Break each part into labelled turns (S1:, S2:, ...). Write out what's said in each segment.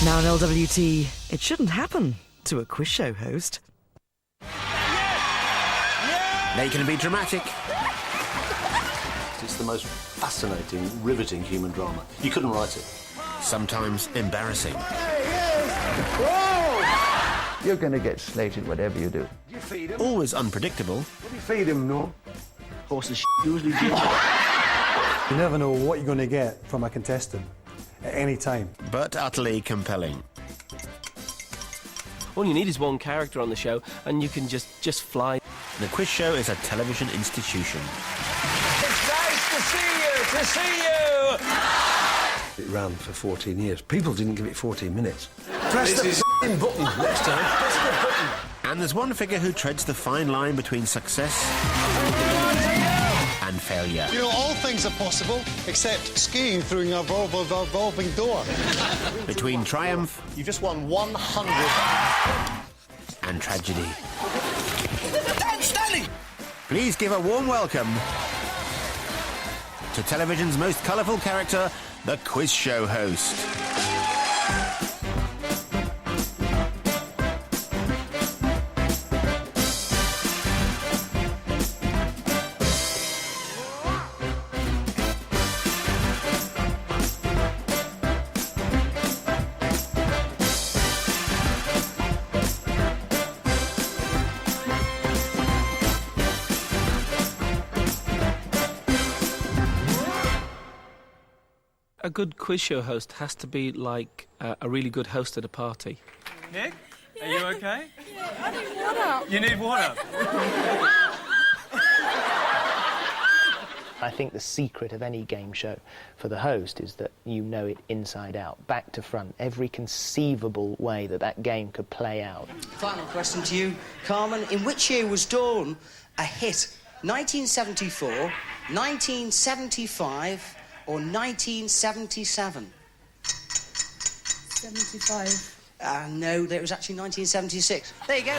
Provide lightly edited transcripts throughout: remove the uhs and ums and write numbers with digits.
S1: Now in LWT, it shouldn't happen to a quiz show host.
S2: They can be dramatic.
S3: It's the most fascinating, riveting human drama. You couldn't write it.
S2: Sometimes embarrassing.
S4: You're going to get slated whatever you do.
S3: You feed him?
S2: Always unpredictable.
S3: What do you feed him, no?
S5: Horses usually ginger.
S6: You never know what you're going to get from a contestant at any time.
S2: But utterly compelling.
S5: All you need is one character on the show and you can just fly.
S2: The quiz show is a television institution.
S7: It's nice to see you,
S3: It ran for 14 years. People didn't give it 14 minutes.
S7: Press the button next time. Press the button.
S2: And there's one figure who treads the fine line between success and failure.
S8: You know, all things are possible, except skiing through a revolving door.
S2: Between triumph
S8: You just won 100.
S2: and tragedy. Please give a warm welcome to television's most colourful character, the quiz show host.
S5: A good quiz show host has to be like a really good host at a party.
S9: Nick, are you okay?
S10: Yeah, I need water.
S9: You need water?
S11: I think the secret of any game show for the host is that you know it inside out, back to front, every conceivable way that that game could play out.
S12: Final question to you, Carmen. In which year was Dawn a hit? 1974, 1975 or 1977?
S10: 75.
S12: No, it was actually 1976. There you go.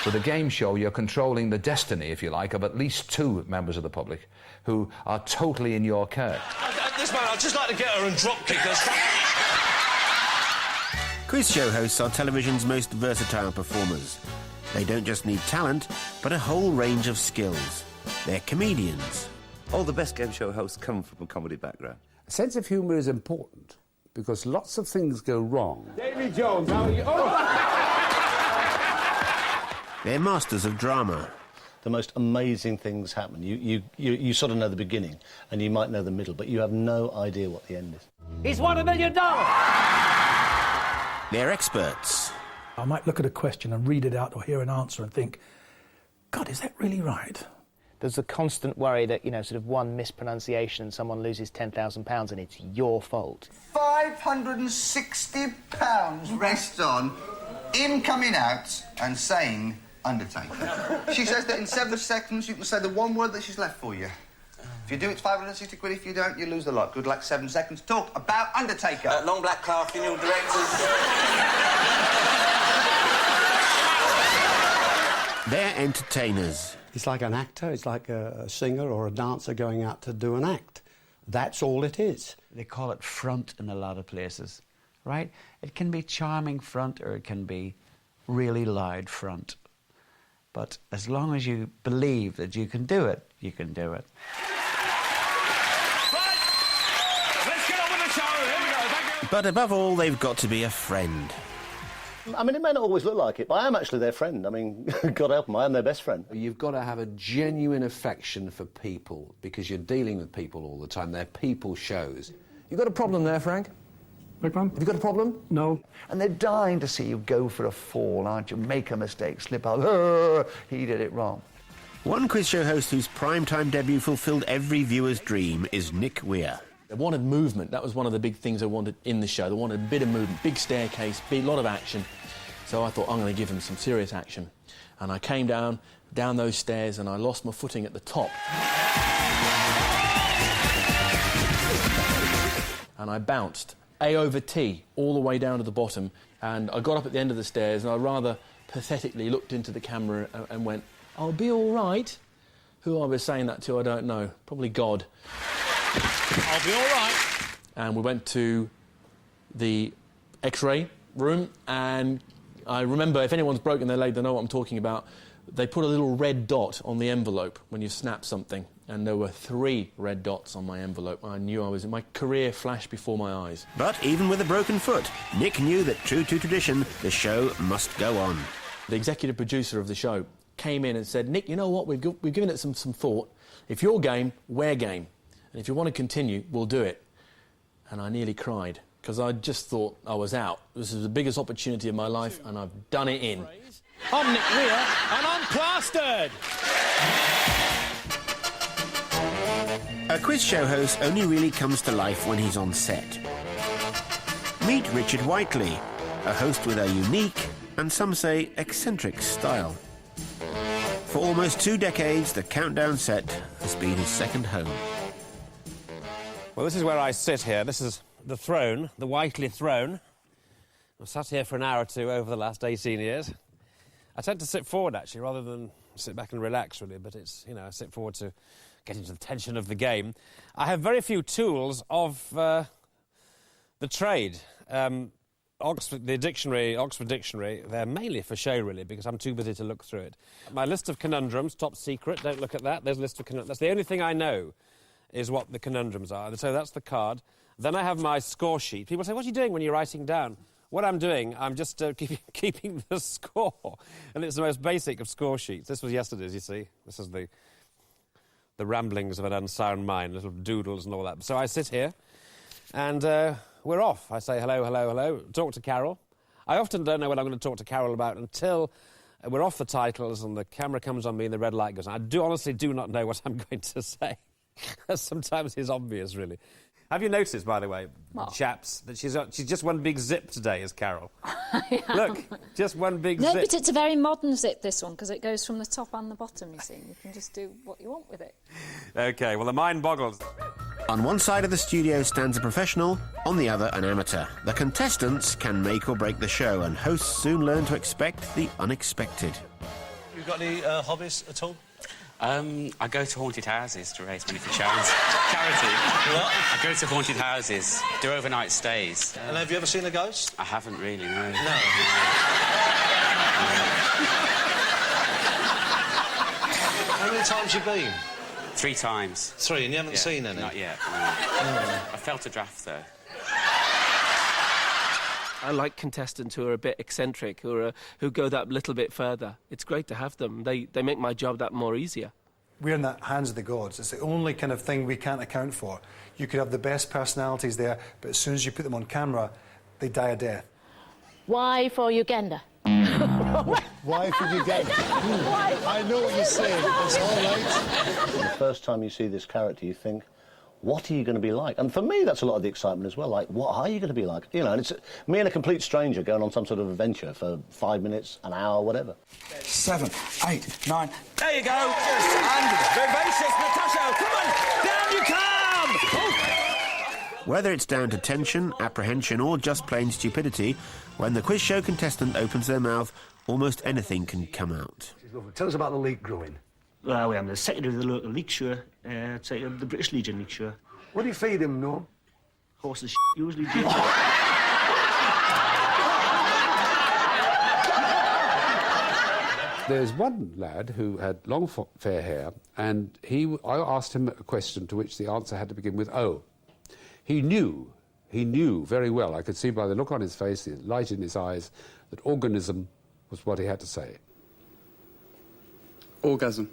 S13: With a game show, you're controlling the destiny, if you like, of at least two members of the public who are totally in your care.
S7: At this moment, I'd just like to get her and drop kick her.
S2: Quiz show hosts are television's most versatile performers. They don't just need talent, but a whole range of skills. They're comedians.
S4: All the best game show hosts come from a comedy background.
S6: A sense of humour is important because lots of things go wrong.
S9: Davy Jones, how are you?
S2: They're masters of drama.
S3: The most amazing things happen. You sort of know the beginning, and you might know the middle, but you have no idea what the end is.
S7: He's won $1 million!
S2: They're experts.
S6: I might look at a question and read it out or hear an answer and think, God, is that really right?
S11: There's a constant worry that, you know, sort of one mispronunciation and someone loses £10,000 and it's your fault.
S4: £560 rests on him coming out and saying Undertaker. She says that in 7 seconds you can say the one word that she's left for you. If you do, it's 560 quid. If you don't, you lose the lot. Good luck, 7 seconds. Talk about Undertaker.
S12: Long black car, funeral directors.
S2: They're entertainers.
S6: It's like an actor, it's like a singer or a dancer going out to do an act. That's all it is.
S4: They call it front in a lot of places, right? It can be charming front or it can be really loud front. But as long as you believe that you can do it, you can do it.
S7: Right, let's get on with the show. Here we go. Thank you.
S2: But above all, they've got to be a friend.
S3: I mean, it may not always look like it, but I am actually their friend. I mean, God help them, I am their best friend.
S6: You've got to have a genuine affection for people because you're dealing with people all the time. They're people shows. You got a problem there, Frank? Have you got a problem? No.
S4: And they're dying to see you go for a fall, aren't you? Make a mistake, slip out, he did it wrong.
S2: One quiz show host whose primetime debut fulfilled every viewer's dream is Nick Weir.
S5: They wanted movement. That was one of the big things they wanted in the show. They wanted a bit of movement, big staircase, a lot of action. So I thought, I'm going to give them some serious action. And I came down those stairs and I lost my footing at the top. And I bounced A over T all the way down to the bottom. And I got up at the end of the stairs and I rather pathetically looked into the camera and went, I'll be all right. Who I was saying that to, I don't know. Probably God.
S7: I'll be all right.
S5: And we went to the X-ray room, and I remember, if anyone's broken their leg, they know what I'm talking about. They put a little red dot on the envelope when you snap something, and there were 3 red dots on my envelope. I knew my career flashed before my eyes.
S2: But even with a broken foot, Nick knew that, true to tradition, the show must go on.
S5: The executive producer of the show came in and said, Nick, you know what, we've given it some thought. If you're game, we're game. And if you want to continue, we'll do it. And I nearly cried, because I just thought I was out. This is the biggest opportunity of my life, and I've done it in.
S7: I'm Nick Weir, and I'm plastered!
S2: A quiz show host only really comes to life when he's on set. Meet Richard Whiteley, a host with a unique, and some say eccentric, style. For almost 2 decades, the Countdown set has been his second home.
S9: Well, this is where I sit here. This is the throne, the Whiteley throne. I've sat here for an hour or two over the last 18 years. I tend to sit forward, actually, rather than sit back and relax, really, but it's, you know, I sit forward to get into the tension of the game. I have very few tools of the trade. Oxford Dictionary, they're mainly for show, really, because I'm too busy to look through it. My list of conundrums, top secret, don't look at that. There's a list of conundrums. That's the only thing I know is what the conundrums are. So that's the card. Then I have my score sheet. People say, what are you doing when you're writing down? What I'm doing, I'm just keeping the score. And it's the most basic of score sheets. This was yesterday's, you see. This is the ramblings of an unsound mind, little doodles and all that. So I sit here, and we're off. I say hello, hello, hello, talk to Carol. I often don't know what I'm going to talk to Carol about until we're off the titles and the camera comes on me and the red light goes on. I honestly do not know what I'm going to say. Sometimes it's obvious, really. Have you noticed, by the way, chaps, that she's just one big zip today, is Carol? Look, just one big zip.
S10: No, but it's a very modern zip, this one, because it goes from the top and the bottom, you see. You can just do what you want with it.
S9: OK, well, the mind boggles.
S2: On one side of the studio stands a professional, on the other an amateur. The contestants can make or break the show, and hosts soon learn to expect the unexpected.
S3: You got any hobbies at all?
S14: I go to haunted houses to raise money for charity.
S3: What?
S14: I go to haunted houses, do overnight stays.
S3: And have you ever seen a ghost?
S14: I haven't really, no.
S3: No. How many times you been?
S14: 3 times.
S3: 3, and you haven't seen any?
S14: Not yet, no. I felt a draft, though.
S15: I like contestants who are a bit eccentric, who go that little bit further. It's great to have them. They make my job that more easier.
S16: We're in the hands of the gods. It's the only kind of thing we can't account for. You could have the best personalities there, but as soon as you put them on camera, they die a death.
S17: Why for Uganda?
S8: Why for Uganda? I know what you're saying. It's all right.
S3: The first time you see this character, you think, what are you going to be like? And for me, that's a lot of the excitement as well. Like, what are you going to be like? You know, and it's me and a complete stranger going on some sort of adventure for 5 minutes, an hour, whatever.
S18: 7, 8, 9...
S7: There you go! And vivacious Natasha! Come on! Down you come!
S2: Whether it's down to tension, apprehension, or just plain stupidity, when the quiz show contestant opens their mouth, almost anything can come out.
S19: Tell us about the leek growing.
S20: Well, I'm the secretary of the local leek show, the British Legion leek show.
S19: What do you feed him, no?
S20: Horses usually do.
S21: There's one lad who had long fair hair, and I asked him a question to which the answer had to begin with O. He knew very well, I could see by the look on his face, the light in his eyes, that organism was what he had to say.
S22: Orgasm.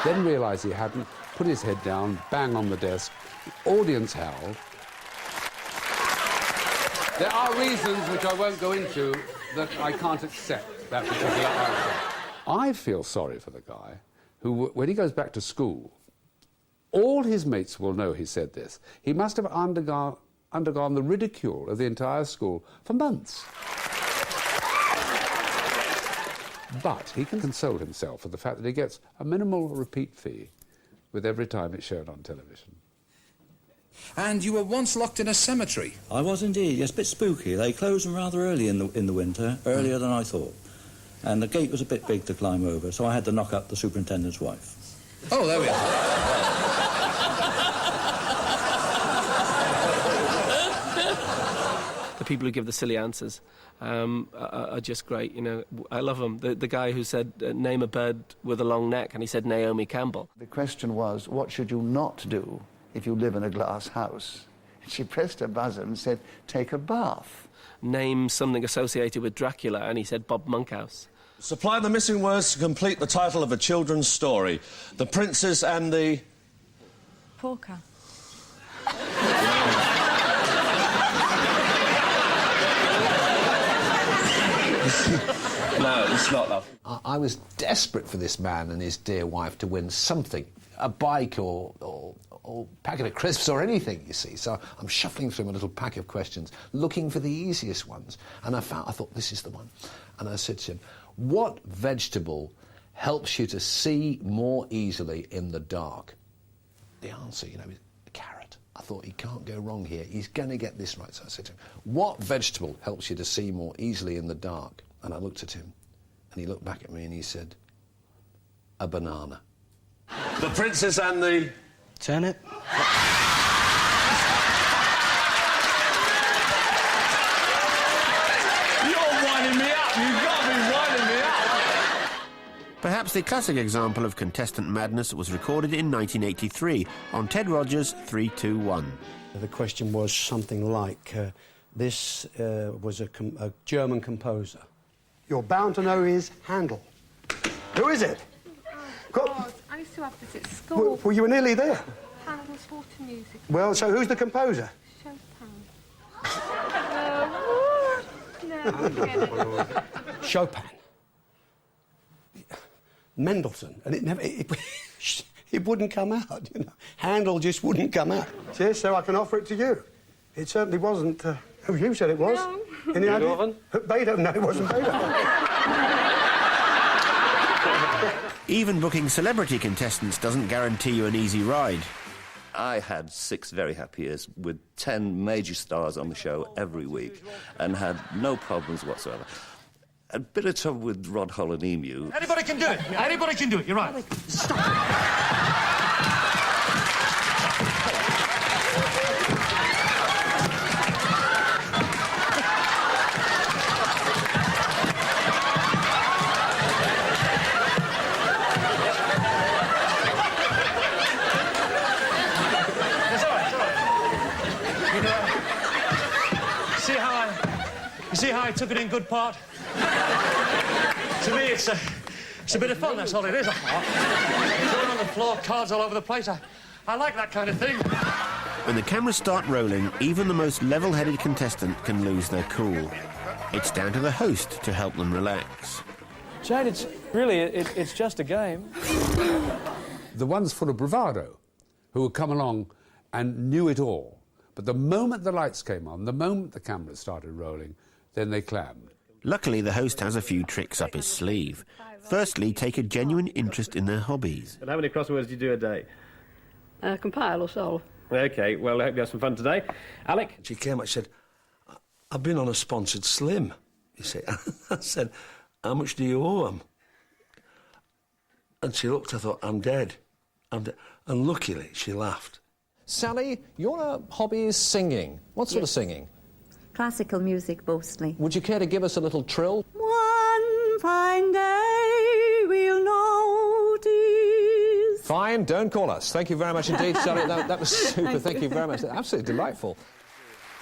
S21: Then realised he hadn't, put his head down, bang on the desk. The audience howled. There are reasons which I won't go into that I can't accept that particular answer. I feel sorry for the guy who, when he goes back to school, all his mates will know he said this. He must have undergone the ridicule of the entire school for months. But he can console himself for the fact that he gets a minimal repeat fee with every time it's shown on television.
S18: And you were once locked in a cemetery.
S23: I was indeed, yes, a bit spooky. They closed them rather early in the winter, earlier than I thought. And the gate was a bit big to climb over, so I had to knock up the superintendent's wife.
S18: Oh, there we are.
S15: people who give the silly answers are just great. You know, I love them. The guy who said, name a bird with a long neck, and he said Naomi Campbell.
S1: The question was, what should you not do if you live in a glass house? And she pressed her buzzer and said, take a bath.
S15: Name something associated with Dracula, and he said Bob Monkhouse.
S13: Supply the missing words to complete the title of a children's story. The Princess and the...
S22: Porker.
S13: No, it's not that.
S6: I was desperate for this man and his dear wife to win something, a bike or packet of crisps or anything, you see. So I'm shuffling through my little pack of questions, looking for the easiest ones. And I thought, this is the one. And I said to him, what vegetable helps you to see more easily in the dark? The answer, you know, is a carrot. I thought, he can't go wrong here. He's going to get this right. So I said to him, what vegetable helps you to see more easily in the dark? And I looked at him, and he looked back at me and he said, a banana.
S13: The Princess and the...
S12: Turnip.
S2: Perhaps the classic example of contestant madness was recorded in 1983 on Ted Rogers' 3-2-1.
S24: The question was something like, this was a German composer.
S19: You're bound to know his Handel. Who is it?
S22: God, I used to have this at school.
S19: Well, you were nearly there.
S22: Handel's water music.
S19: Well, so who's the composer?
S22: No,
S24: Chopin. Mendelssohn. And it never... It wouldn't come out, you know. Handel just wouldn't come out.
S19: Yes, so I can offer it to you. It certainly wasn't... you said it was.
S22: No.
S19: Any idea? Beethoven? No, it wasn't Beethoven.
S2: Even booking celebrity contestants doesn't guarantee you an easy ride.
S25: I had 6 very happy years with 10 major stars on the show every week and had no problems whatsoever. A bit of trouble with Rod Hull and Emu.
S26: Anybody can do it. Anybody can do it. You're right. Stop. You see how I took it in good part? To me, it's a bit of fun, that's all it is. Going on the floor, cards all over the place. I like that kind of thing.
S2: When the cameras start rolling, even the most level-headed contestant can lose their cool. It's down to the host to help them relax.
S27: Jane, it's just a game.
S21: The ones full of bravado, who would come along and knew it all. But the moment the lights came on, the moment the cameras started rolling, then they clammed.
S2: Luckily, the host has a few tricks up his sleeve. Firstly, take a genuine interest in their hobbies.
S28: And how many crosswords do you do a day?
S22: Compile or solve.
S28: OK, well, I hope you have some fun today. Alec?
S29: She came and said, I've been on a sponsored slim, you see. I said, how much do you owe them? And she looked, I thought, I'm dead. And luckily, she laughed.
S6: Sally, your hobby is singing. What sort of singing?
S22: Classical music, mostly.
S6: Would you care to give us a little trill?
S22: One fine day we'll notice.
S6: Fine, don't call us. Thank you very much indeed, Sally. That was super. Thank you very much. Absolutely delightful.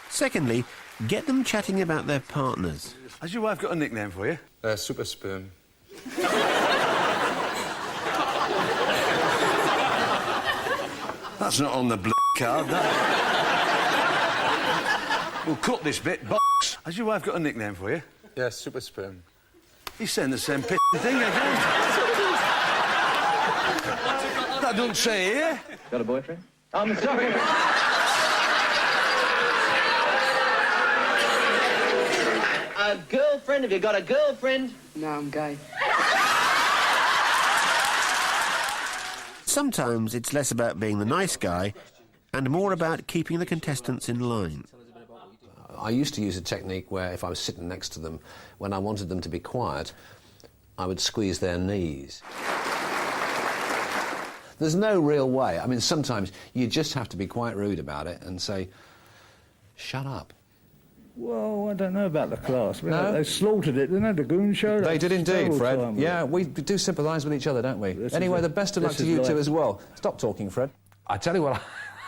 S2: Secondly, get them chatting about their partners.
S19: Has your wife got a nickname for you?
S30: Super Sperm.
S29: That's not on the card, that. We'll cut this bit, box.
S19: Has your wife got a nickname for you?
S30: Yeah, Super Sperm.
S19: He's saying the same thing again. That doesn't say here.
S30: Got a boyfriend?
S22: I'm sorry.
S12: A girlfriend? Have you got a girlfriend?
S22: No, I'm gay.
S2: Sometimes it's less about being the nice guy and more about keeping the contestants in line.
S6: I used to use a technique where if I was sitting next to them, when I wanted them to be quiet, I would squeeze their knees. There's no real way. I mean, sometimes you just have to be quite rude about it and say, shut up.
S27: Well, I don't know about the class.
S6: No?
S27: They slaughtered it, didn't they? The Goon Show?
S6: They did indeed, Fred.
S27: Time,
S6: Yeah, we do sympathise with each other, don't we? Anyway, the best of luck to you two as well. Stop talking, Fred. I tell you what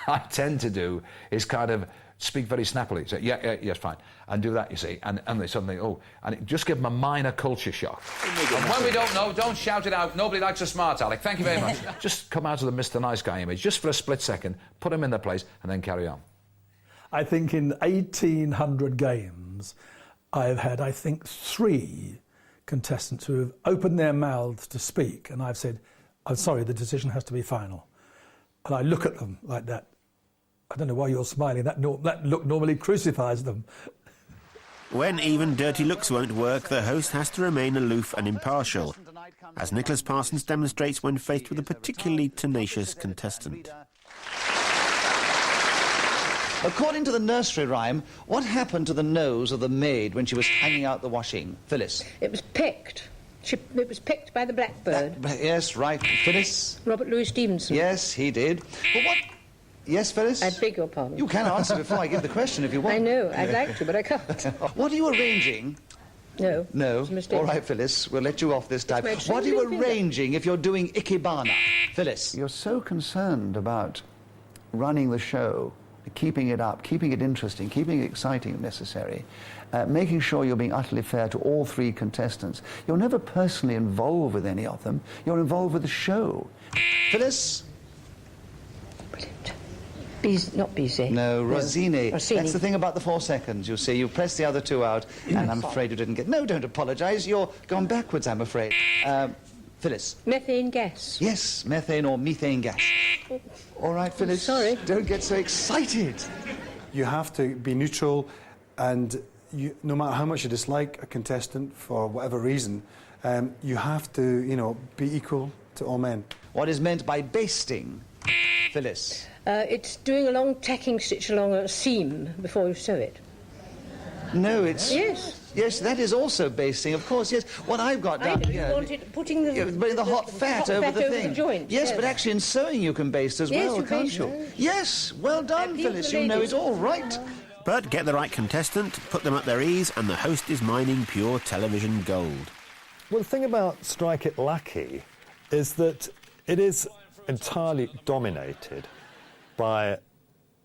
S6: I tend to do is kind of speak very snappily. Say, yes, fine. And do that, you see. And they suddenly, just give them a minor culture shock. And when we don't know, don't shout it out. Nobody likes a smart aleck. Thank you very much. Just come out of the Mr. Nice Guy image, just for a split second, put them in their place, and then carry on.
S3: I think in 1,800 games, I've had, I think, 3 contestants who have opened their mouths to speak, and I've said, I'm sorry, the decision has to be final. And I look at them like that. I don't know why you're smiling. That look normally crucifies them.
S2: When even dirty looks won't work, the host has to remain aloof and impartial, as Nicholas Parsons demonstrates when faced with a particularly tenacious contestant.
S1: According to the nursery rhyme, what happened to the nose of the maid when she was hanging out the washing? Phyllis.
S4: It was picked. It was picked by the blackbird.
S1: Yes, right. Phyllis?
S4: Robert Louis Stevenson.
S1: Yes, he did. But what... Yes, Phyllis?
S4: I beg your pardon.
S1: You can answer before I give the question if you want.
S4: I know. I'd like to, but I can't.
S1: What are you arranging?
S4: No.
S1: No?
S4: It's a mistake.
S1: All right, Phyllis, we'll let you off this time. What are you arranging if you're doing Ikebana? Phyllis? You're so concerned about running the show, keeping it up, keeping it interesting, keeping it exciting if necessary, making sure you're being utterly fair to all 3 contestants. You're never personally involved with any of them. You're involved with the show. Phyllis?
S4: Not Bizet.
S1: No, Rossini.
S4: Rossini.
S1: That's the thing about the 4 seconds, you see. You press the other 2 out, and I'm afraid you didn't get... No, don't apologise. You're gone backwards, I'm afraid. Phyllis.
S4: Methane gas.
S1: Yes, methane or methane gas. All right, Phyllis.
S4: Sorry.
S1: Don't get so excited.
S24: You have to be neutral, and no matter how much you dislike a contestant for whatever reason, you have to, be equal to all men.
S1: What is meant by basting? Phyllis.
S4: It's doing a long tacking stitch along a seam before you sew it.
S1: No, it's...
S4: Yes.
S1: Yes, that is also basting, of course, yes. What I've got down here...
S4: You wanted putting the
S1: hot fat over the thing.
S4: The joint.
S1: Yes, but actually in sewing you can baste as well, can't you? Yes, well done, Phyllis. You know it all right.
S2: But get the right contestant, put them at their ease, and the host is mining pure television gold.
S5: Well, the thing about Strike It Lucky is that it is entirely dominated by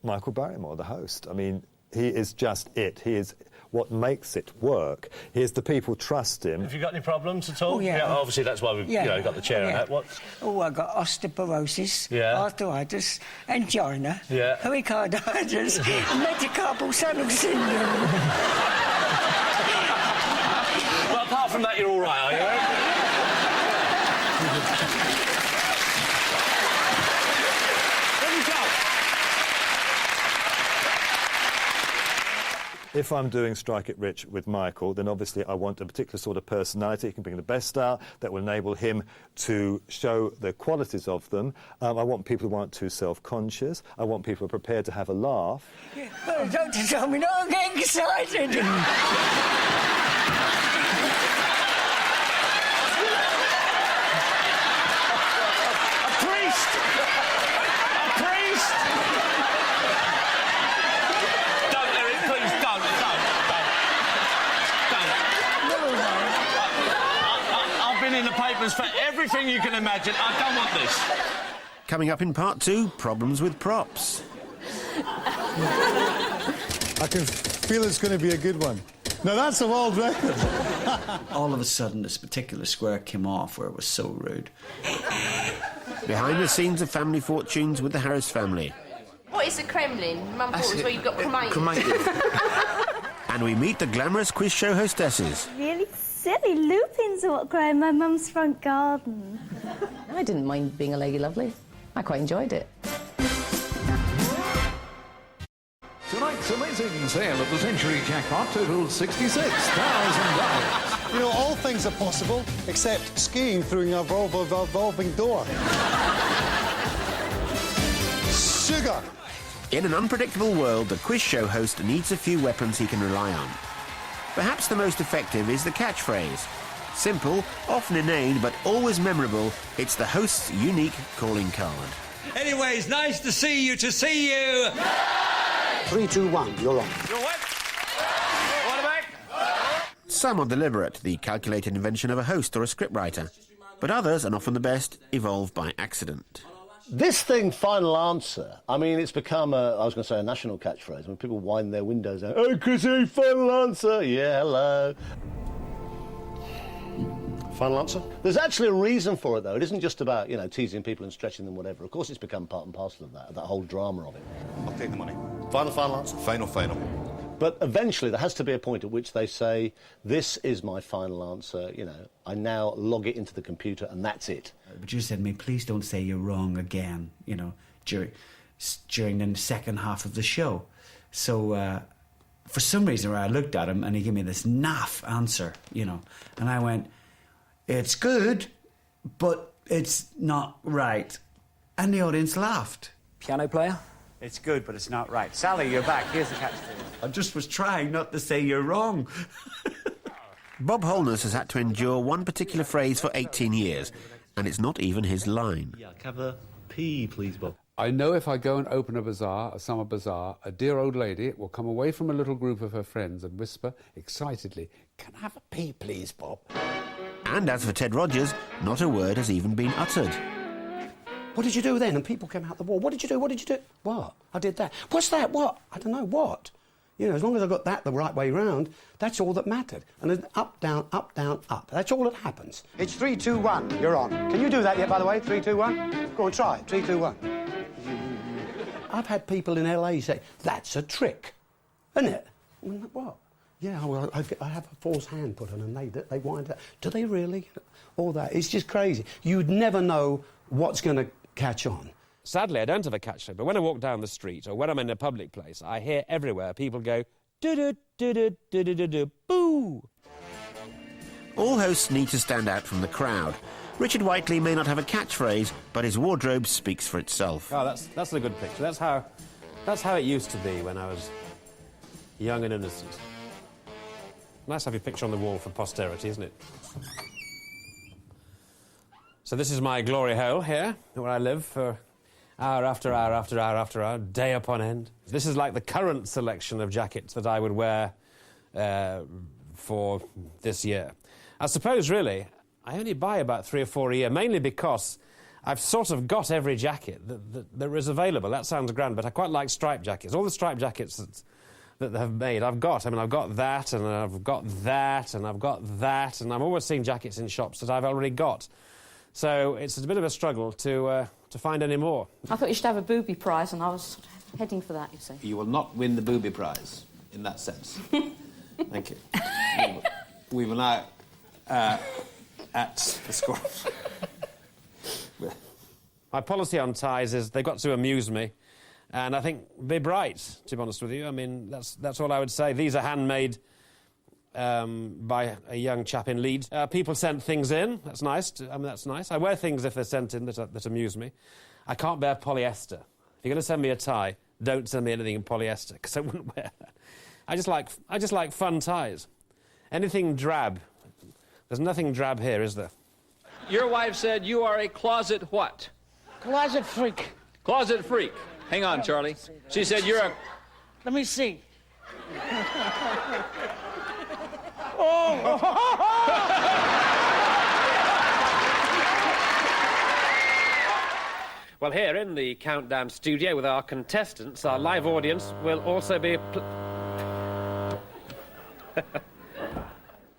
S5: Michael Barrymore, the host. I mean, he is just it. He is what makes it work. He's the people trust him.
S8: Have you got any problems at all?
S22: Oh, yeah.
S8: Obviously, that's why we've got the chair and that. What's...
S22: Oh, I've got osteoporosis, arthritis, angina, pericarditis, metacarpal tunnel syndrome.
S8: Well, apart from that, you're all right, are you?
S5: If I'm doing Strike It Rich with Michael, then obviously I want a particular sort of personality. He can bring the best out that will enable him to show the qualities of them. I want people who aren't too self-conscious. I want people who are prepared to have a laugh.
S22: Well, the doctor told me not to get excited.
S8: For everything you can imagine. I don't want this.
S2: Coming up in part 2, problems with props.
S9: I can feel it's going to be a good one. Now that's a world record.
S10: All of a sudden, this particular square came off where it was so rude.
S2: Behind the scenes of Family Fortunes with the Harris family.
S11: What is the Kremlin? Mum thought it was where you got cremated.
S2: And we meet the glamorous quiz show hostesses.
S22: Really silly lupins are what grow in my mum's front garden.
S14: I didn't mind being a Lady Lovely. I quite enjoyed it.
S16: Tonight's amazing sale of the Century Jackpot totals $66,000.
S9: You know, all things are possible, except skiing through a revolving door. Sugar.
S2: In an unpredictable world, the quiz show host needs a few weapons he can rely on. Perhaps the most effective is the catchphrase. Simple, often inane, but always memorable, it's the host's unique calling card.
S17: Anyways, nice to see you,
S24: 3, 2, 1, you're on.
S17: You're what?
S2: Some are deliberate, the calculated invention of a host or a scriptwriter. But others, and often the best, evolve by accident.
S7: This thing, final answer, I mean, it's become a national catchphrase. When people wind their windows out, "Hey, Chrissy, final answer." Yeah, hello. Final answer? There's actually a reason for it, though. It isn't just about, teasing people and stretching them, whatever. Of course, it's become part and parcel of that whole drama of it.
S13: I'll take the money.
S7: Final answer?
S13: Final.
S7: But eventually, there has to be a point at which they say, this is my final answer, I now log it into the computer and that's it.
S10: But you said to me, please don't say you're wrong again, during the second half of the show. So, for some reason, I looked at him and he gave me this naff answer, and I went, it's good, but it's not right. And the audience laughed.
S15: Piano player?
S17: It's good, but it's not right. Sally, you're back. Here's the catchphrase.
S10: I just was trying not to say you're wrong.
S2: Bob Holness has had to endure one particular phrase for 18 years, and it's not even his line.
S18: Yeah, have a P, please, Bob.
S16: I know if I go and open a summer bazaar, a dear old lady will come away from a little group of her friends and whisper excitedly, "Can I have a pea, please, Bob?"
S2: And as for Ted Rogers, not a word has even been uttered.
S20: What did you do then? And people came out the wall. What did you do? What did you do? What? I did that. What's that? What? I don't know. What? As long as I got that the right way round, that's all that mattered. And then up, down, up, down, up. That's all that happens.
S19: It's 3, 2, 1. You're on. Can you do that yet, by the way? 3, 2, 1? Go on, try it. 3, 2, 1.
S20: I've had people in LA say, that's a trick. Isn't it? What? Yeah, well, I have a false hand put on and they wind up. Do they really? All that. It's just crazy. You'd never know what's going to catch on.
S28: Sadly, I don't have a catchphrase, but when I walk down the street or when I'm in a public place, I hear everywhere people go, do-do-do-do-do-do-do-do, boo!
S2: All hosts need to stand out from the crowd. Richard Whiteley may not have a catchphrase, but his wardrobe speaks for itself.
S28: Oh, that's a good picture. That's how it used to be when I was young and innocent. Nice to have your picture on the wall for posterity, isn't it? So this is my glory hole here, where I live for hour after hour after hour after hour, day upon end. This is like the current selection of jackets that I would wear for this year. I suppose, really, I only buy about 3 or 4 a year, mainly because I've sort of got every jacket that there is available. That sounds grand, but I quite like striped jackets. All the striped jackets that they have made, I've got. I mean, I've got that, and I've got that, and I've got that, and I'm always seeing jackets in shops that I've already got. So it's a bit of a struggle to find any more.
S11: I thought you should have a booby prize, and I was sort of heading for that, you see.
S28: You will not win the booby prize, in that sense. Thank you. We will now, at the score. My policy on ties is they've got to amuse me, and I think be bright, to be honest with you. I mean, that's all I would say. These are handmade by a young chap in Leeds. People sent things in. That's nice. That's nice. I wear things if they're sent in that amuse me. I can't bear polyester. If you're going to send me a tie, don't send me anything in polyester, because I wouldn't wear that. I just like fun ties. Anything drab. There's nothing drab here, is there?
S21: Your wife said you are a closet what?
S23: Closet freak.
S21: Closet freak. Hang on, Charlie. She said you're a...
S23: Let me see.
S28: Well, here in the Countdown studio with our contestants, our live audience will also be...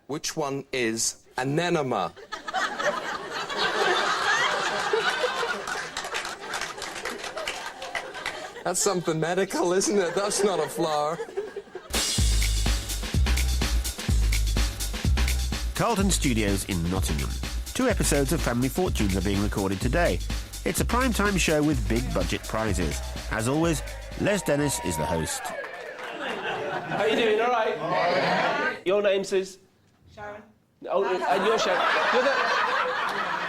S25: Which one is an enema? That's something medical, isn't it? That's not a flower.
S2: Carlton Studios in Nottingham. 2 episodes of Family Fortunes are being recorded today. It's a prime-time show with big-budget prizes. As always, Les Dennis is the host.
S28: How are you doing? All right? Your name, Sis?
S11: Sharon.
S28: Oh, and you're Sharon.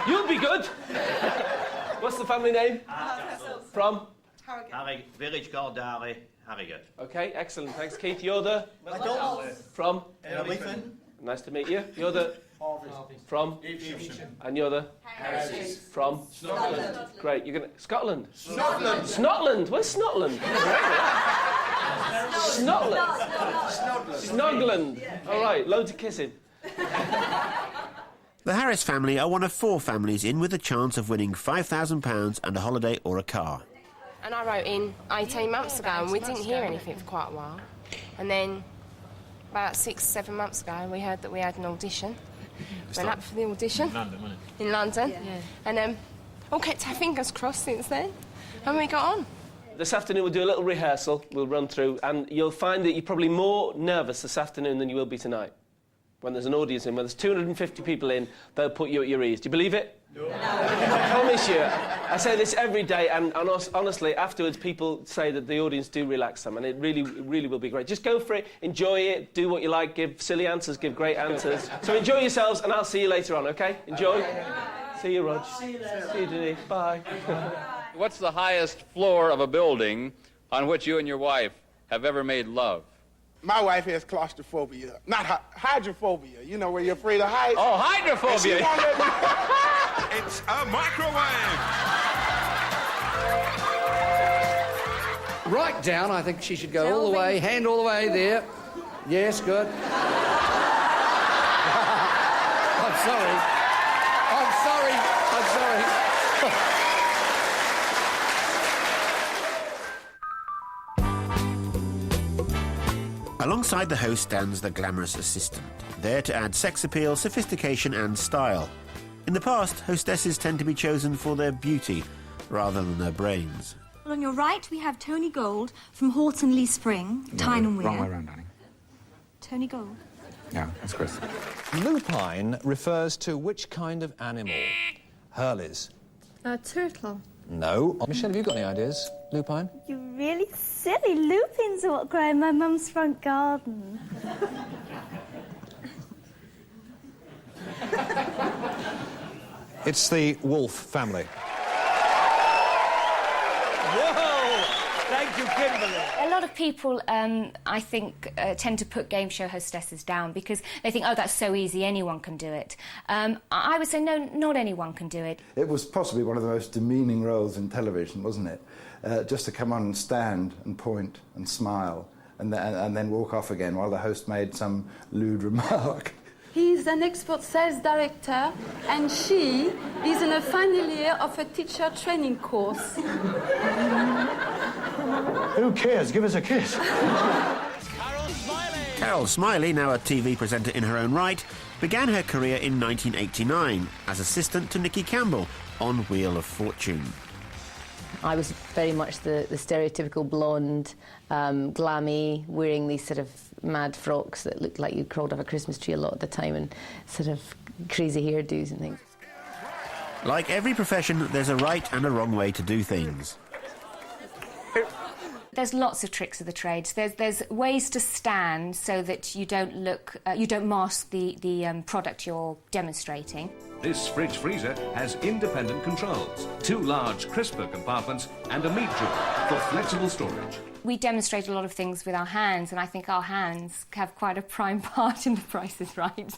S28: You'll be good. What's the family name? From?
S18: Harrogate. Village called Harrogate.
S28: OK, excellent. Thanks, Keith. You're the? From?
S18: Leafin.
S28: Nice to meet you. You're the? From? And you're the?
S11: Harris's.
S28: From?
S11: Scotland.
S28: Great. You're going to... Scotland?
S11: Snotland.
S28: Snotland? Where's Snotland? Snotland. Snogland. All right. Loads of kissing.
S2: The Harris family are one of 4 families in with a chance of winning £5,000 and a holiday or a car.
S11: And I wrote in 18 months ago and we didn't hear anything for quite a while. And then about 6-7 months ago we heard that we had an audition. Went up for the audition.
S18: In London, wasn't it?
S11: In London. Yeah. And all kept our fingers crossed since then. And we got on.
S3: This afternoon we'll do a little rehearsal, we'll run through, and you'll find that you're probably more nervous this afternoon than you will be tonight. When there's an audience in, when there's 250 people in, they'll put you at your ease. Do you believe it? No. I promise you. I say this every day, and honestly, afterwards people say that the audience do relax them, and it really will be great. Just go for it, enjoy it, do what you like, give silly answers, give great answers. So enjoy yourselves, and I'll see you later on, OK? Enjoy. See you, Rog. See you Denise. Bye.
S21: What's the highest floor of a building on which you and your wife have ever made love?
S4: My wife has claustrophobia, not hydrophobia. You know, where you're afraid of heights.
S21: Oh, hydrophobia!
S6: It's a microwave!
S12: Right down, I think she should go all the way, hand all the way there. Yes, good. I'm sorry.
S2: Alongside the host stands the glamorous assistant, there to add sex appeal, sophistication and style. In the past, hostesses tend to be chosen for their beauty rather than their brains.
S22: Well, on your right, we have Tony Gold from Horton Lee Spring, Tyne and Wear.
S13: Wrong way around, darling.
S22: Tony Gold.
S13: Yeah, that's Chris.
S15: Lupine refers to which kind of animal? Hurleys.
S22: A turtle.
S15: No. Michelle, have you got any ideas? Lupine?
S22: You're really silly. Lupins are what grow in my mum's front garden.
S15: It's the wolf family.
S22: Whoa!
S23: Thank you, Kimberly.
S22: A lot of people, I think, tend to put game show hostesses down because they think, oh, that's so easy, anyone can do it. I would say, no, not anyone can do it.
S24: It was possibly one of the most demeaning roles in television, wasn't it? Just to come on and stand and point and smile and then walk off again while the host made some lewd remark.
S26: He's an expert sales director, and she is in a final year of a teacher training course.
S24: Who cares? Give us a kiss.
S2: Carol Smiley, now a TV presenter in her own right, began her career in 1989 as assistant to Nicky Campbell on Wheel of Fortune.
S14: I was very much the stereotypical blonde, glammy, wearing these sort of mad frocks that looked like you crawled off a Christmas tree a lot of the time and sort of crazy hairdos and things.
S2: Like every profession, there's a right and a wrong way to do things.
S22: There's lots of tricks of the trade. There's ways to stand so that you don't look, you don't mask the product you're demonstrating.
S27: This fridge freezer has independent controls, 2 large crisper compartments and a meat drawer for flexible storage.
S22: We demonstrate a lot of things with our hands, and I think our hands have quite a prime part in The Price is Right.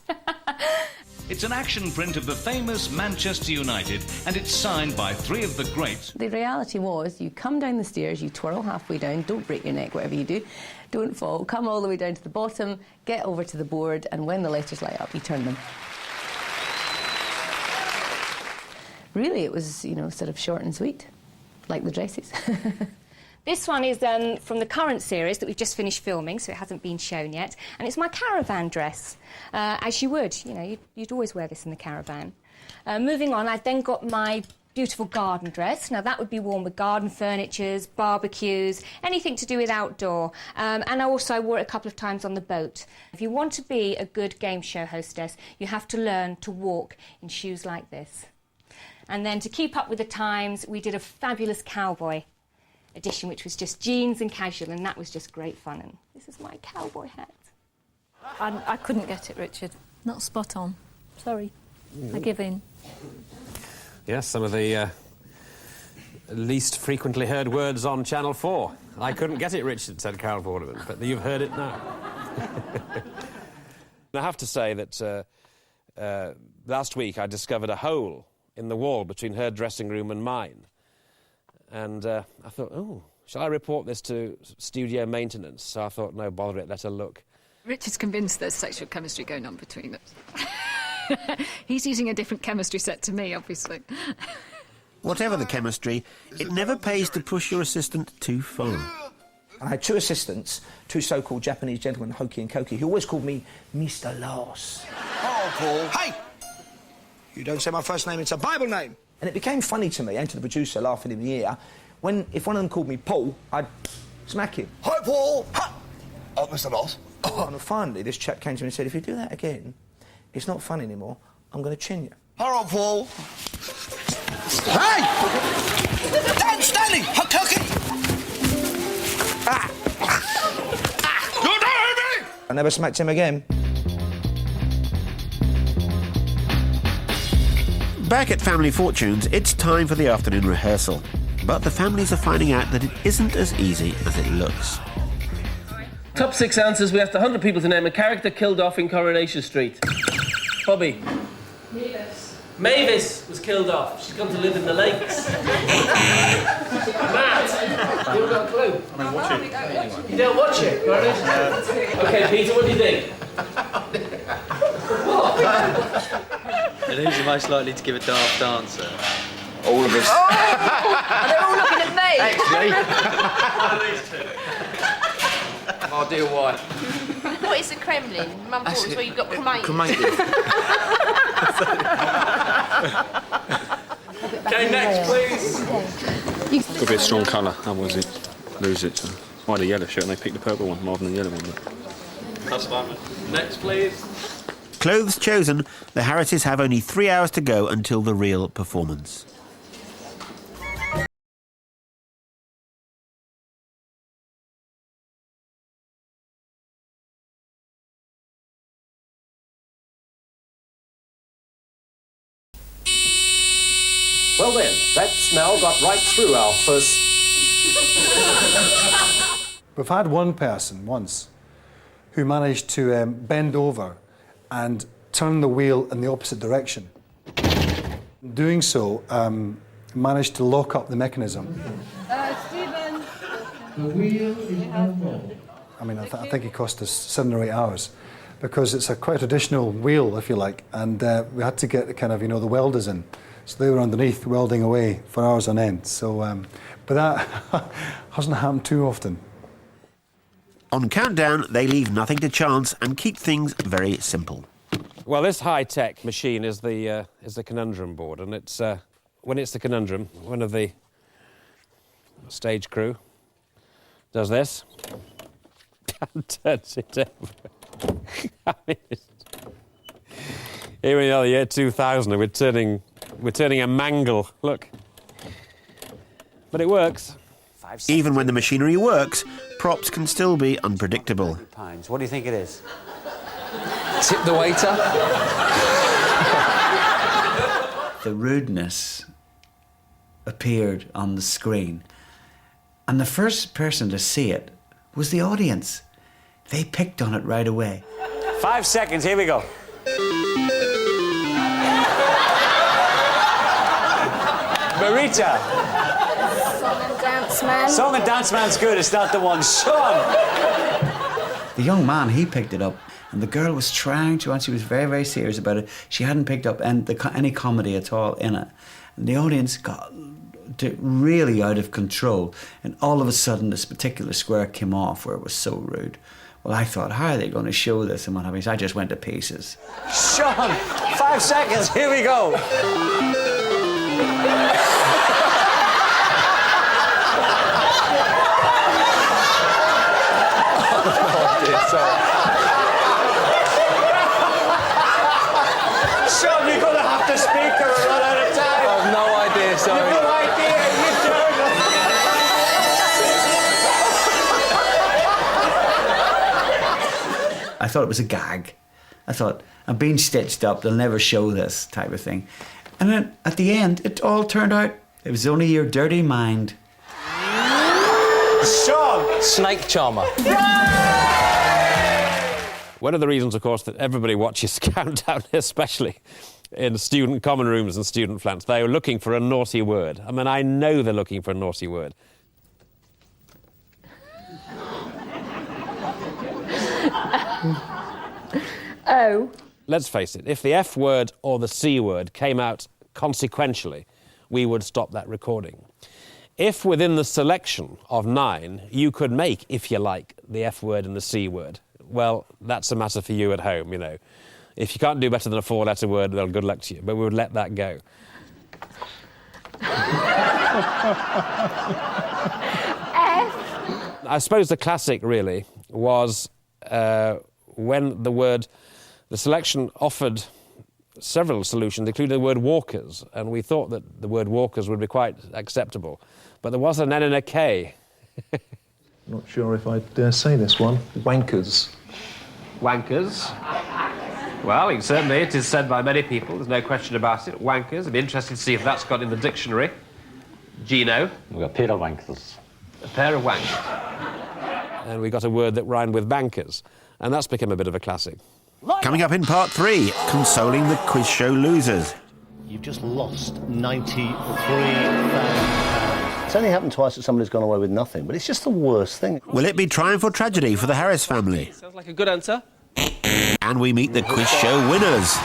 S27: It's an action print of the famous Manchester United, and it's signed by 3 of the greats.
S14: The reality was, you come down the stairs, you twirl halfway down, don't break your neck, whatever you do, don't fall, come all the way down to the bottom, get over to the board, and when the letters light up, you turn them. Really, it was, you know, sort of short and sweet, like the dresses. This one is from the current series that we've just finished filming, so it hasn't been shown yet. And it's my caravan dress, as you would. You know, you'd always wear this in the caravan. Moving on, I've then got my beautiful garden dress. Now, that would be worn with garden furnitures, barbecues, anything to do with outdoor. And I wore it a couple of times on the boat. If you want to be a good game show hostess, you have to learn to walk in shoes like this. And then to keep up with the times, we did a fabulous cowboy edition, which was just jeans and casual, and that was just great fun. And this is my cowboy hat.
S29: I couldn't get it, Richard. Not spot on. Sorry. I give in.
S28: Yes, some of the least frequently heard words on Channel 4. I couldn't get it, Richard, said Carol Vorderman, but you've heard it now. I have to say that last week I discovered a hole in the wall between her dressing room and mine. And I thought, oh, shall I report this to studio maintenance? So I thought, no, bother it, let her look.
S29: Richard's convinced there's sexual chemistry going on between us. He's using a different chemistry set to me, obviously.
S2: Whatever the chemistry, it never pays to push your assistant too far.
S1: I had 2 assistants, 2 so-called Japanese gentlemen, Hokey and Koki, who always called me Mr. Loss.
S5: Oh, Paul. Hey! You don't say my first name, it's a Bible name.
S1: And it became funny to me, and to the producer, laughing in the ear, if one of them called me Paul, I'd smack him.
S5: Hi, Paul! Ha! Oh, Mr. Loss.
S1: Oh. And finally, this chap came to me and said, if you do that again, it's not fun anymore, I'm going to chin you.
S5: All right, Paul. Hey! Dan Stanley! Koki!
S1: I never smacked him again.
S2: Back at Family Fortunes, it's time for the afternoon rehearsal. But the families are finding out that it isn't as easy as it looks.
S3: Top 6 answers. We asked 100 people to name a character killed off in Coronation Street. Bobby. Mavis was killed off. She's gone to live in the lakes. Matt, you haven't got a clue?
S18: I don't watch it.
S3: You don't watch it? OK, Peter, what do you think?
S7: And who's the most likely to give a daft answer?
S18: All of us.
S29: Oh! They're all looking at me.
S12: Oh, dear, why?
S11: What is the Kremlin? Mum thought it was where you've got cremated.
S3: OK, next, please.
S18: Got to be a strong colour, otherwise it lose it. So I had a yellow shirt and they picked the purple one rather than the yellow one. But... That's fine, man.
S3: Next, please.
S2: Clothes chosen, the Harrises have only 3 hours to go until the real performance.
S8: Well then, that's now got right through our first...
S24: We've had one person once who managed to bend over and turn the wheel in the opposite direction. Doing so, managed to lock up the mechanism.
S29: Stephen.
S24: The wheel is moving. I mean, I think it cost us 7 or 8 hours because it's a quite traditional wheel, if you like, and we had to get the kind of, the welders in. So they were underneath welding away for hours on end. So, but that hasn't happened too often.
S2: On Countdown, they leave nothing to chance and keep things very simple.
S28: Well, this high-tech machine is the conundrum board, and it's when it's the conundrum, one of the stage crew does this and turns it over. I mean, here we are, the year 2000, and we're turning a mangle. Look, but it works.
S2: Even when the machinery works, props can still be unpredictable.
S12: What do you think it is?
S1: Tip the waiter.
S9: The rudeness appeared on the screen, and the first person to see it was the audience. They picked on it right away.
S8: 5 seconds, here we go. Marita.
S11: Song and Dance Man.
S8: Song and Dance Man's good, it's not the one. Sean.
S9: The young man, he picked it up, and the girl was trying to, and she was very, very serious about it. She hadn't picked up any comedy at all in it. And the audience got really out of control, and all of a sudden this particular square came off where it was so rude. Well, I thought, how are they going to show this and what have you? So I just went to pieces.
S8: Sean, 5 seconds, here we go. Sean, you're going to have to speak or we'll run out of time.
S1: I have no idea, sorry.
S8: You've no idea,
S9: I thought it was a gag. I thought, I'm being stitched up, they'll never show this type of thing. And then at the end, it all turned out it was only your dirty mind.
S8: Sean!
S12: Snake charmer.
S28: One of the reasons, of course, that everybody watches Countdown, especially in student common rooms and student flats, they are looking for a naughty word. I mean, I know they're looking for a naughty word.
S14: O.
S28: Let's face it, if the F word or the C word came out consequentially, we would stop that recording. If within the selection of 9 you could make, if you like, the F word and the C word, well, that's a matter for you at home, you know. If you can't do better than a 4-letter word, well, good luck to you, but we would let that go. I suppose the classic, really, was when the selection offered several solutions, including the word walkers, and we thought that the word walkers would be quite acceptable. But there was an N and a K.
S4: Not sure if I'd dare say this one. Wankers.
S3: Wankers. Well, certainly it is said by many people, there's no question about it. Wankers. I'd be interested to see if that's got in the dictionary. Gino?
S10: We've got a pair of wankers.
S3: A pair of wankers.
S28: And we got a word that rhymed with bankers, and that's become a bit of a classic.
S2: Coming up in part 3, consoling the quiz show losers.
S13: You've just lost £93,000. It's only happened twice that somebody's gone away with nothing, but it's just the worst thing.
S2: Will it be triumph or tragedy for the Harris family?
S3: Sounds like a good answer.
S2: And we meet the quiz show winners.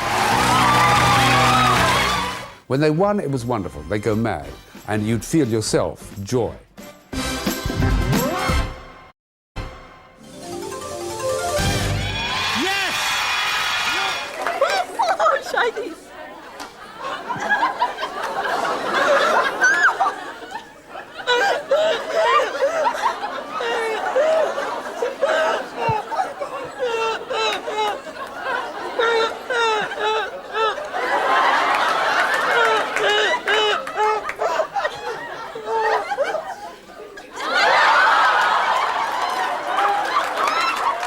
S16: When they won, it was wonderful. They go mad, and you'd feel yourself joy.
S26: Chinese.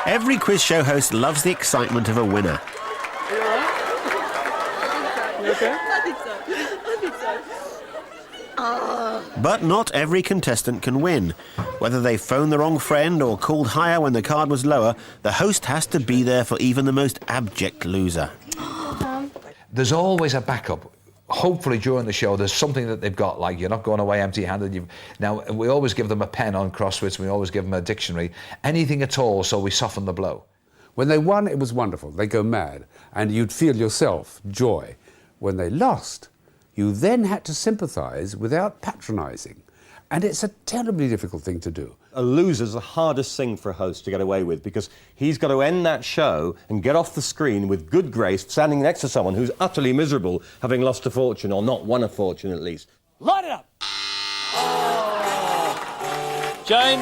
S2: Every quiz show host loves the excitement of a winner.
S26: Okay? I think so.
S2: But not every contestant can win. Whether they phoned the wrong friend or called higher when the card was lower, the host has to be there for even the most abject loser.
S12: There's always a backup. Hopefully during the show there's something that they've got, like you're not going away empty-handed. Now, we always give them a pen on crosswords, we always give them a dictionary, anything at all, so we soften the blow.
S16: When they won, it was wonderful. They go mad, and you'd feel yourself joy. When they lost, you then had to sympathise without patronising. And it's a terribly difficult thing to do.
S17: A loser's the hardest thing for a host to get away with, because he's got to end that show and get off the screen with good grace, standing next to someone who's utterly miserable, having lost a fortune, or not won a fortune at least.
S19: Light it up! Jane,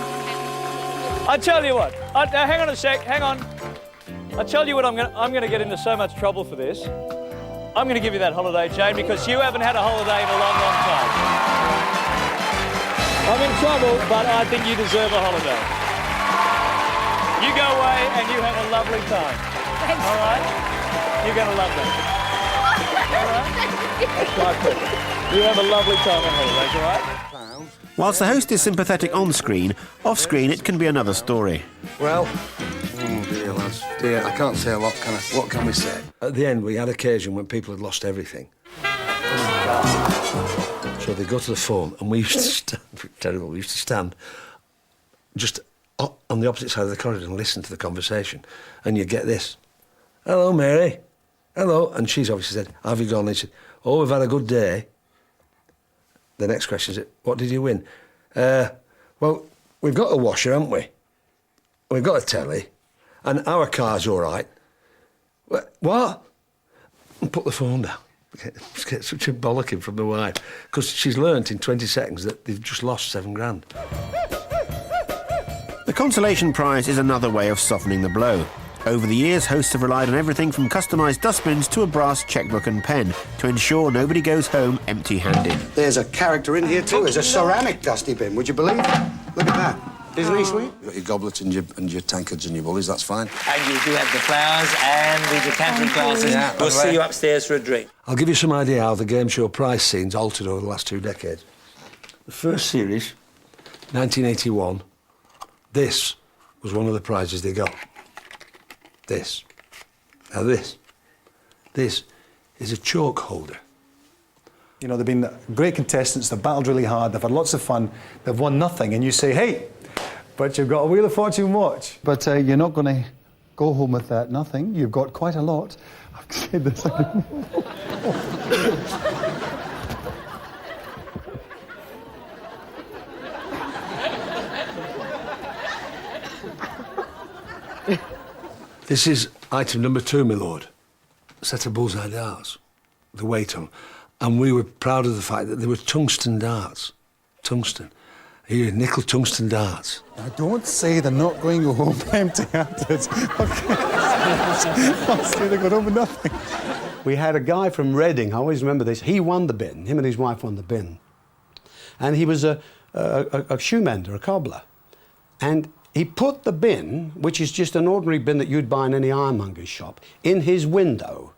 S19: I tell you what, hang on a sec, hang on. I tell you what, I'm going to get into so much trouble for this. I'm going to give you that holiday, Jane, because you haven't had a holiday in a long, long time. I'm in trouble, but I think you deserve a holiday. You go away and you have a lovely time.
S26: Thanks.
S19: All right? You're going to love that. All right? That's my pleasure. You have a lovely time on holidays, all right?
S2: Whilst the host is sympathetic on screen, off screen it can be another story.
S5: Well, oh dear lads, dear, I can't say a lot, can I? What can we say? At the end, we had occasion when people had lost everything. So they go to the phone, and we used to stand, terrible, we used to stand just on the opposite side of the corridor and listen to the conversation. And you get this, hello, Mary, hello. And she's obviously said, have you gone? And he said, oh, we've had a good day. The next question is, what did you win? Well, we've got a washer, haven't we? We've got a telly, and our car's all right. What? And put the phone down. Get such a bollocking from the wife, because she's learnt in 20 seconds that they've just lost £7,000.
S2: The consolation prize is another way of softening the blow. Over the years, hosts have relied on everything from customised dustbins to a brass chequebook and pen to ensure nobody goes home empty-handed.
S5: There's a character in here too. There's a ceramic dusty bin. Would you believe it? Look at that. Isn't he sweet? You've got your goblets and your tankards and your bullies, that's fine.
S20: And you do have the flowers and the decantering glasses. Yeah, we'll see you upstairs for a drink.
S5: I'll give you some idea how the game show prize scene's altered over the last 2 decades. The first series, 1981, this was one of the prizes they got. This. Now this is a chalk holder.
S24: You know, they've been great contestants, they've battled really hard, they've had lots of fun, they've won nothing, and you say, hey, but you've got a Wheel of Fortune watch. But you're not going to go home with nothing. You've got quite a lot. I've said this.
S5: This is item number 2, my lord. Set of bullseye darts, the weight on. And we were proud of the fact that they were tungsten darts. Tungsten. Here, nickel tungsten darts.
S24: Now, don't say they're not going home empty-handed. I'll say they got home with nothing.
S6: We had a guy from Reading, I always remember this. He won the bin. Him and his wife won the bin. And he was a shoemender, a cobbler. And he put the bin, which is just an ordinary bin that you'd buy in any ironmonger's shop, in his window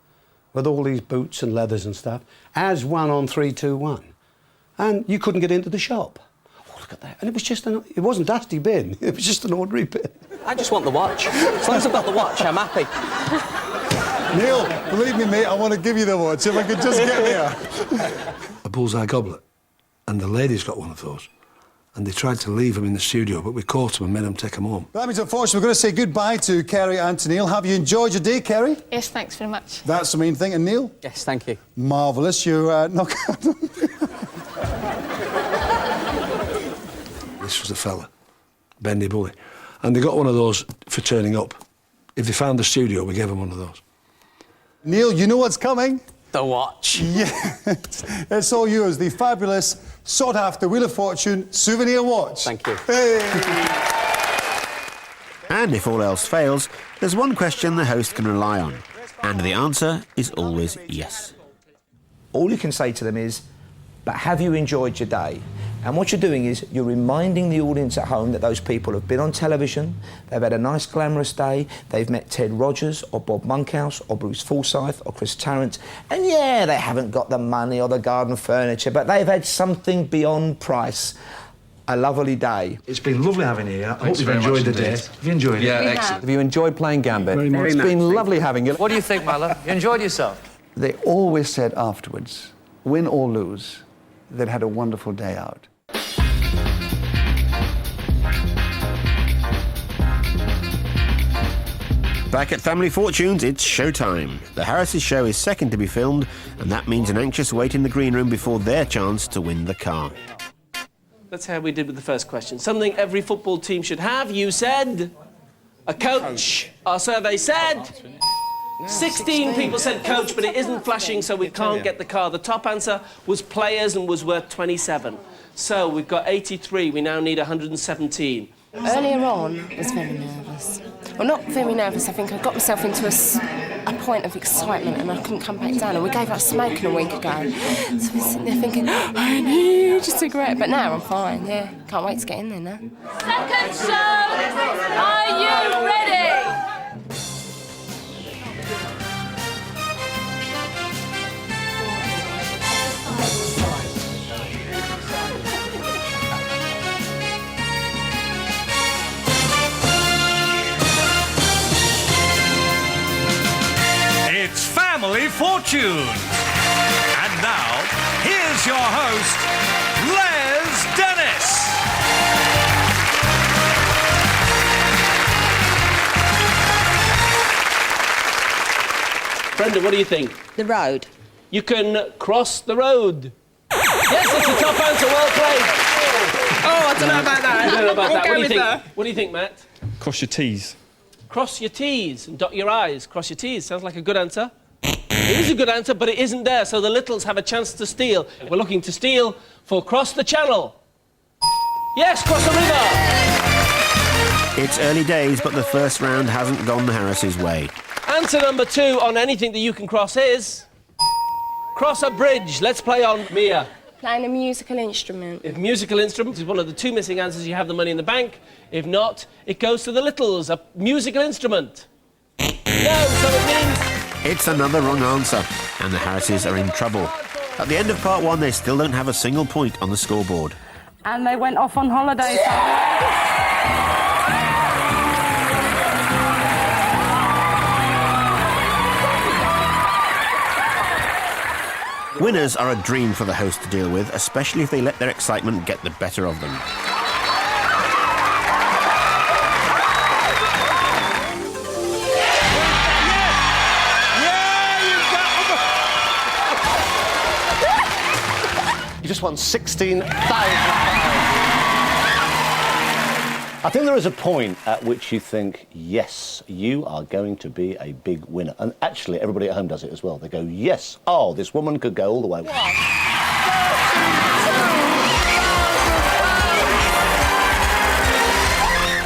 S6: with all these boots and leathers and stuff, as 1 on 3, 2, 1. And you couldn't get into the shop. Oh, look at that. And it was just it wasn't a dusty bin. It was just an ordinary bin.
S20: I just want the watch. As long as I've got the watch, I'm happy.
S24: Neil, believe me, mate, I want to give you the watch if I could just get there.
S5: A bullseye goblet. And the ladies got one of those. And they tried to leave them in the studio, but we caught them and made them take them home.
S24: That means, unfortunately, we're going to say goodbye to Kerry and to Neil. Have you enjoyed your day, Kerry?
S11: Yes, thanks very much.
S24: That's the main thing. And Neil?
S20: Yes, thank you.
S24: Marvellous. You're not...
S5: This was a fella, Bendy Bully. And they got one of those for turning up. If they found the studio, we gave them one of those.
S24: Neil, you know what's coming?
S20: The watch.
S24: Yes. It's all yours. The fabulous, sought-after Wheel of Fortune souvenir watch.
S20: Thank you.
S24: Hey.
S2: And if all else fails, there's one question the host can rely on. And the answer is always yes.
S1: All you can say to them is, but have you enjoyed your day? And what you're doing is you're reminding the audience at home that those people have been on television, they've had a nice glamorous day, they've met Ted Rogers or Bob Monkhouse or Bruce Forsyth or Chris Tarrant, and yeah, they haven't got the money or the garden furniture, but they've had something beyond price. A lovely day.
S4: It's been lovely having you here. I hope you've enjoyed the day. Have you enjoyed it?
S20: Yeah, excellent. Have you enjoyed playing Gambit?
S4: Very much.
S20: It's been lovely having you.
S19: What do you think, my love? You enjoyed yourself?
S7: They always said afterwards, win or lose, they'd had a wonderful day out.
S2: Back at Family Fortunes, it's showtime. The Harris' show is second to be filmed, and that means an anxious wait in the green room before their chance to win the car.
S3: That's how we did with the first question. Something every football team should have. You said a coach. Our survey said 16 people said coach, but it isn't flashing, so we can't get the car. The top answer was players and was worth 27. So we've got 83. We now need 117.
S11: Earlier on, I was very nervous. Well, not very nervous. I think I got myself into a point of excitement and I couldn't come back down. And we gave up smoking a week ago. So I was sitting there thinking, I need a cigarette. But now I'm fine, yeah. Can't wait to get in there now.
S26: Second show, are you ready?
S10: It's Family Fortune. And now, here's your host, Les Dennis.
S3: Brenda, what do you think?
S15: The road.
S3: You can cross the road. Yes, it's a top answer. Well played.
S15: Oh, I don't know about that.
S3: You don't know about
S15: We'll
S3: that.
S15: go
S3: What do you
S15: with
S3: think?
S15: that.
S3: What do you think, Matt?
S18: Cross your T's.
S3: Cross your T's and dot your I's. Cross your T's. Sounds like a good answer. It is a good answer, but it isn't there, so the Littles have a chance to steal. We're looking to steal for Cross the Channel. Yes, cross the river.
S2: It's early days, but the first round hasn't gone the Harris' way.
S3: Answer number 2 on anything that you can cross is... cross a bridge. Let's play on Mia.
S11: Playing a musical instrument.
S3: If musical instrument is one of the 2 missing answers, you have the money in the bank. If not, it goes to the Littles. A musical instrument. No, so it means...
S2: It's another wrong answer, and the Harrises are in trouble. At the end of part 1, they still don't have a single point on the scoreboard.
S26: And they went off on holiday.
S2: Winners are a dream for the host to deal with, especially if they let their excitement get the better of them.
S13: won £16,000. I think there is a point at which you think, yes, you are going to be a big winner. And actually, everybody at home does it as well. They go, yes, oh, this woman could go all the way.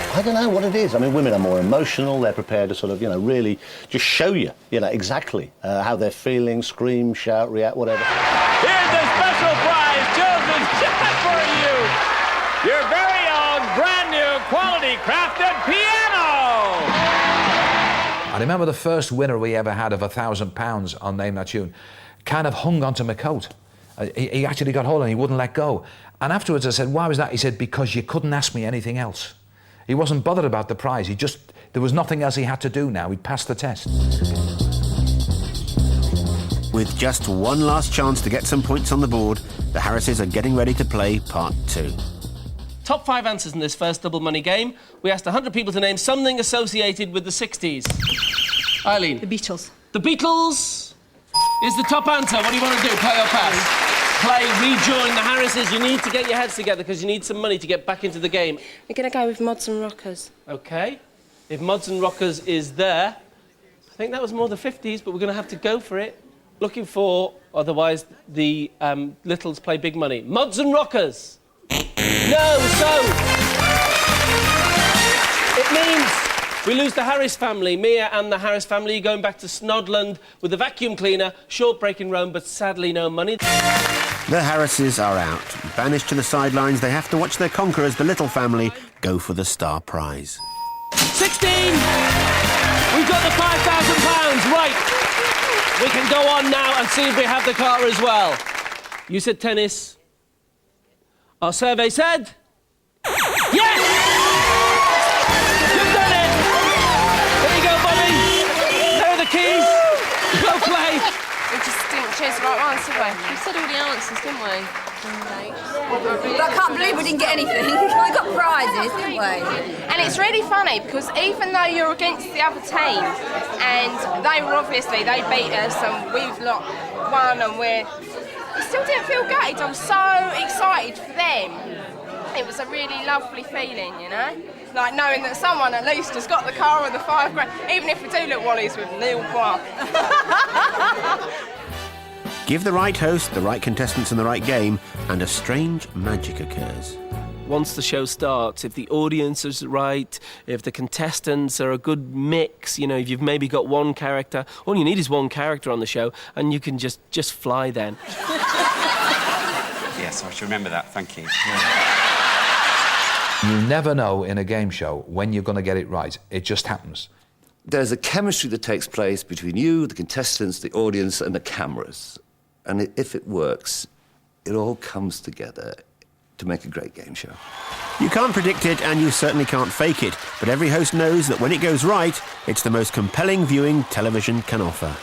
S13: I don't know what it is. I mean, women are more emotional. They're prepared to sort of, really just show you, exactly how they're feeling, scream, shout, react, whatever.
S10: Here's the special prize chosen just for you. Your very own brand new quality crafted piano.
S12: I remember the first winner we ever had of £1,000 on Name That Tune kind of hung onto my coat. He actually got hold and he wouldn't let go. And afterwards I said, why was that? He said, because you couldn't ask me anything else. He wasn't bothered about the prize. There was nothing else he had to do now. He'd passed the test.
S2: With just one last chance to get some points on the board, the Harrises are getting ready to play part 2.
S3: Top 5 answers in this first double money game. We asked 100 people to name something associated with the 60s. Eileen.
S8: The Beatles.
S3: The Beatles is the top answer. What do you want to do? Play or pass? Play, rejoin the Harrises. You need to get your heads together because you need some money to get back into the game.
S11: We're going to go with Mods and Rockers.
S3: OK. If Mods and Rockers is there, I think that was more the 50s, but we're going to have to go for it. Looking for, otherwise, the Littles play big money. Mods and Rockers. No, so... It means we lose the Harris family. Mia and the Harris family going back to Snodland with a vacuum cleaner, short break in Rome, but sadly no money.
S2: The Harrises are out. Banished to the sidelines, they have to watch their conquerors, the Little family, go for the star prize.
S3: 16! We've got the £5,000, right. We can go on now and see if we have the car as well. You said tennis. Our survey said... Yes! You've done it! There you go, Bobby. There are the keys. Go play.
S11: We just didn't choose the right ones, did we?
S8: We said all the answers, didn't we?
S9: But I can't believe we didn't get anything. We got prizes, didn't we?
S11: And it's really funny because even though you're against the other team and they beat us and we've won and we still didn't feel gutted. I was so excited for them. It was a really lovely feeling, like knowing that someone at least has got the car or the £5,000, even if we do look wallies with nil points.
S2: Give the right host, the right contestants and the right game, and a strange magic occurs.
S3: Once the show starts, if the audience is right, if the contestants are a good mix, if you've maybe got one character, all you need is one character on the show, and you can just fly then.
S14: Yes, I shall remember that, thank you.
S12: You never know in a game show when you're going to get it right. It just happens.
S21: There's a chemistry that takes place between you, the contestants, the audience, and the cameras. And if it works, it all comes together to make a great game show.
S2: You can't predict it, and you certainly can't fake it, but every host knows that when it goes right, it's the most compelling viewing television can offer.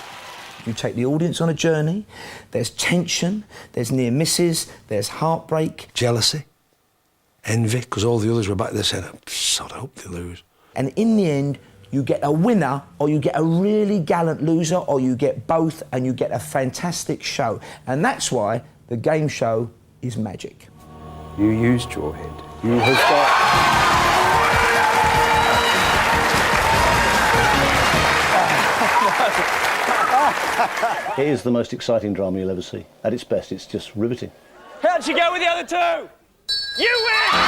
S1: You take the audience on a journey, there's tension, there's near misses, there's heartbreak.
S5: Jealousy, envy, because all the others were back there saying, "Sod, I hope they lose."
S1: And in the end, you get a winner, or you get a really gallant loser, or you get both, and you get a fantastic show. And that's why the game show is magic.
S22: You used your head. You have got...
S13: It is the most exciting drama you'll ever see. At its best, it's just riveting.
S19: How'd you go with the other two? You win!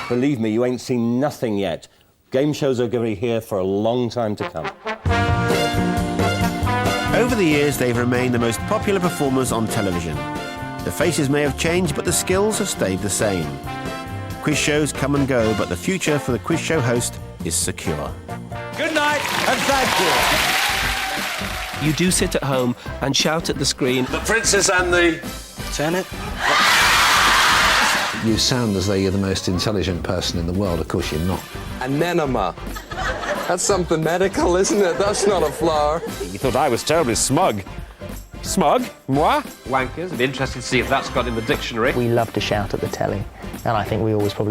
S17: Believe me, you ain't seen nothing yet. Game shows are going to be here for a long time to come.
S2: Over the years, they've remained the most popular performers on television. The faces may have changed, but the skills have stayed the same. Quiz shows come and go, but the future for the quiz show host is secure.
S10: Good night, and thank you.
S3: You do sit at home and shout at the screen.
S5: The princess and the...
S21: Turn it.
S5: You sound as though you're the most intelligent person in the world. Of course you're not.
S23: An enema. That's something medical, isn't it? That's not a flower.
S28: You thought I was terribly smug. Smug? Moi?
S25: Wankers. It'd be interesting to see if that's got in the dictionary.
S27: We love to shout at the telly, and I think we always probably